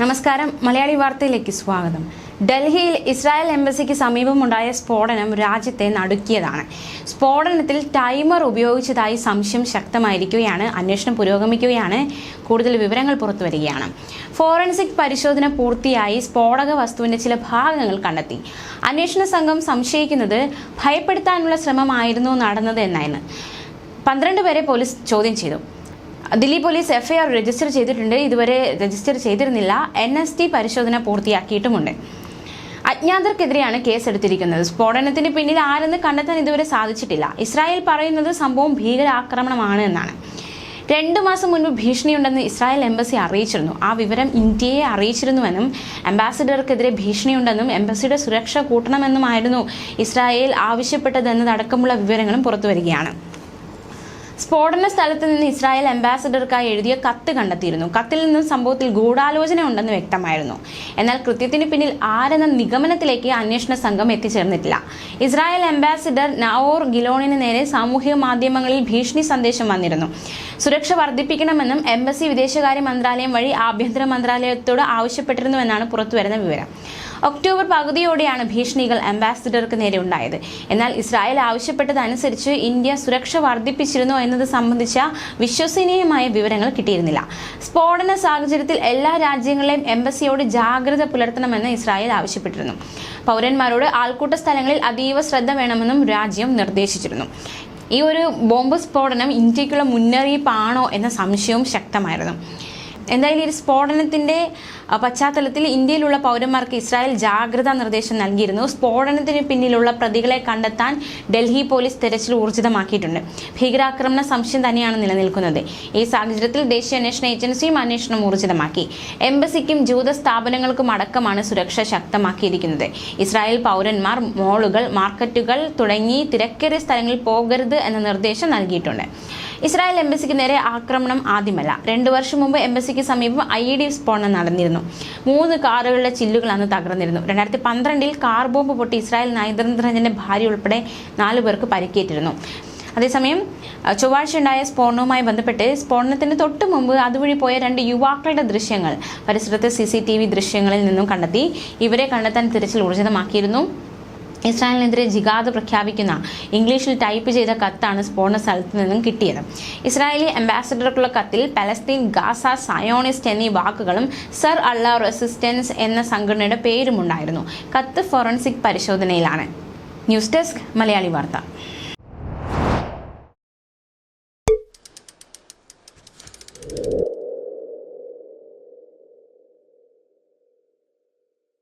നമസ്കാരം, മലയാളി വാർത്തയിലേക്ക് സ്വാഗതം. ഡൽഹിയിൽ ഇസ്രായേൽ എംബസിക്ക് സമീപമുണ്ടായ സ്ഫോടനം രാജ്യത്തെ നടുക്കിയതാണ്. സ്ഫോടനത്തിൽ ടൈമർ ഉപയോഗിച്ചതായി സംശയം ശക്തമായിരിക്കുകയാണ്. അന്വേഷണം പുരോഗമിക്കുകയാണ്. കൂടുതൽ വിവരങ്ങൾ പുറത്തുവരികയാണ്. ഫോറൻസിക് പരിശോധന പൂർത്തിയായി സ്ഫോടക വസ്തുവിന്റെ ചില ഭാഗങ്ങൾ കണ്ടെത്തി. അന്വേഷണ സംഘം സംശയിക്കുന്നത് ഭയപ്പെടുത്താനുള്ള ശ്രമമായിരുന്നു നടന്നത് എന്നാണ്. 12 പേരെ പോലീസ് ചോദ്യം ചെയ്തു. ദില്ലി പോലീസ് FIR രജിസ്റ്റർ ചെയ്തിട്ടുണ്ട്. ഇതുവരെ രജിസ്റ്റർ ചെയ്തിരുന്നില്ല. NST പരിശോധന പൂർത്തിയാക്കിയിട്ടുമുണ്ട്. അജ്ഞാതർക്കെതിരെയാണ് കേസെടുത്തിരിക്കുന്നത്. സ്ഫോടനത്തിന് പിന്നിൽ ആരെന്ന് കണ്ടെത്താൻ ഇതുവരെ സാധിച്ചിട്ടില്ല. ഇസ്രായേൽ പറയുന്നത് സംഭവം ഭീകരാക്രമണമാണ് എന്നാണ്. 2 മാസം മുൻപ് ഭീഷണിയുണ്ടെന്ന് ഇസ്രായേൽ എംബസി അറിയിച്ചിരുന്നു. ആ വിവരം ഇന്ത്യയെ അറിയിച്ചിരുന്നുവെന്നും അംബാസിഡർക്കെതിരെ ഭീഷണിയുണ്ടെന്നും എംബസിയുടെ സുരക്ഷ കൂട്ടണമെന്നുമായിരുന്നു ഇസ്രായേൽ ആവശ്യപ്പെട്ടതെന്നതടക്കമുള്ള വിവരങ്ങളും പുറത്തുവരികയാണ്. സ്ഫോടന സ്ഥലത്ത് നിന്ന് ഇസ്രായേൽ അംബാസിഡർക്കായി എഴുതിയ കത്ത് കണ്ടെത്തിയിരുന്നു. കത്തിൽ നിന്നും സംഭവത്തിൽ ഗൂഢാലോചന ഉണ്ടെന്ന് വ്യക്തമായിരുന്നു. എന്നാൽ കൃത്യത്തിന് പിന്നിൽ ആരെന്ന നിഗമനത്തിലേക്ക് അന്വേഷണ സംഘം എത്തിച്ചേർന്നിട്ടില്ല. ഇസ്രായേൽ അംബാസിഡർ നാവോർ ഗിലോണിന് നേരെ സാമൂഹിക മാധ്യമങ്ങളിൽ ഭീഷണി സന്ദേശം വന്നിരുന്നു. സുരക്ഷ വർദ്ധിപ്പിക്കണമെന്നും എംബസി വിദേശകാര്യ മന്ത്രാലയം വഴി ആഭ്യന്തര മന്ത്രാലയത്തോട് ആവശ്യപ്പെട്ടിരുന്നുവെന്നാണ് പുറത്തുവരുന്ന വിവരം. ഒക്ടോബർ പകുതിയോടെയാണ് ഭീഷണികൾ അംബാസിഡർക്ക് നേരെ ഉണ്ടായത്. എന്നാൽ ഇസ്രായേൽ ആവശ്യപ്പെട്ടതനുസരിച്ച് ഇന്ത്യ സുരക്ഷ വർദ്ധിപ്പിച്ചിരുന്നോ എന്നത് സംബന്ധിച്ച വിശ്വസനീയമായ വിവരങ്ങൾ കിട്ടിയിരുന്നില്ല. സ്ഫോടന സാഹചര്യത്തിൽ എല്ലാ രാജ്യങ്ങളിലെയും എംബസിയോട് ജാഗ്രത പുലർത്തണമെന്ന് ഇസ്രായേൽ ആവശ്യപ്പെട്ടിരുന്നു. പൗരന്മാരോട് ആൾക്കൂട്ട സ്ഥലങ്ങളിൽ അതീവ ശ്രദ്ധ വേണമെന്നും രാജ്യം നിർദ്ദേശിച്ചിരുന്നു. ഈ ഒരു ബോംബ് സ്ഫോടനം ഇന്ത്യക്കുള്ള മുന്നറിയിപ്പാണോ എന്ന സംശയവും ശക്തമായിരുന്നു. എന്തായാലും ഈ സ്ഫോടനത്തിന്റെ പശ്ചാത്തലത്തിൽ ഇന്ത്യയിലുള്ള പൗരന്മാർക്ക് ഇസ്രായേൽ ജാഗ്രതാ നിർദ്ദേശം നൽകിയിരുന്നു. സ്ഫോടനത്തിന് പിന്നിലുള്ള പ്രതികളെ കണ്ടെത്താൻ ഡൽഹി പോലീസ് തെരച്ചിൽ ഊർജിതമാക്കിയിട്ടുണ്ട്. ഭീകരാക്രമണ സംശയം തന്നെയാണ് നിലനിൽക്കുന്നത്. ഈ സാഹചര്യത്തിൽ ദേശീയ അന്വേഷണ ഏജൻസിയും അന്വേഷണം ഊർജിതമാക്കി. എംബസിക്കും ജൂത സ്ഥാപനങ്ങൾക്കും അടക്കമാണ് സുരക്ഷ ശക്തമാക്കിയിരിക്കുന്നത്. ഇസ്രായേൽ പൗരന്മാർ മോളുകൾ, മാർക്കറ്റുകൾ തുടങ്ങി തിരക്കേറിയ സ്ഥലങ്ങളിൽ പോകരുത് എന്ന നിർദ്ദേശം നൽകിയിട്ടുണ്ട്. ഇസ്രായേൽ എംബസിക്ക് നേരെ ആക്രമണം ആദ്യമല്ല. 2 വർഷം മുമ്പ് എംബസിക്ക് സമീപം IED സ്ഫോടനം നടന്നിരുന്നു. 3 കാറുകളുടെ ചില്ലുകൾ അന്ന് തകർന്നിരുന്നു. 2012 കാർ ബോംബ് പൊട്ടി ഇസ്രായേൽ നയതന്ത്രജ്ഞന്റെ ഭാര്യ ഉൾപ്പെടെ 4 പേർക്ക് പരിക്കേറ്റിരുന്നു. അതേസമയം ചൊവ്വാഴ്ച ഉണ്ടായ സ്ഫോടനവുമായി ബന്ധപ്പെട്ട് സ്ഫോടനത്തിന് തൊട്ടു മുമ്പ് അതുവഴി പോയ 2 യുവാക്കളുടെ ദൃശ്യങ്ങൾ പരിസരത്തെ CCTV ദൃശ്യങ്ങളിൽ നിന്നും കണ്ടെത്തി. ഇവരെ കണ്ടെത്താൻ തിരച്ചിൽ ഊർജിതമാക്കിയിരുന്നു. ഇസ്രായേലിനെതിരെ ജിഹാദ് പ്രഖ്യാപിക്കുന്ന ഇംഗ്ലീഷിൽ ടൈപ്പ് ചെയ്ത കത്താണ് സ്ഫോടന സ്ഥലത്ത് നിന്നും കിട്ടിയത്. ഇസ്രായേലി അംബാസിഡർക്കുള്ള കത്തിൽ പലസ്തീൻ, ഗാസ, സയോണിസ്റ്റ് എന്നീ വാക്കുകളും സർ അള്ളാ റെസിസ്റ്റൻസ് എന്ന സംഘടനയുടെ പേരുമുണ്ടായിരുന്നു. കത്ത് ഫോറൻസിക് പരിശോധനയിലാണ്. ന്യൂസ് ഡെസ്ക്, മലയാളി വാർത്ത.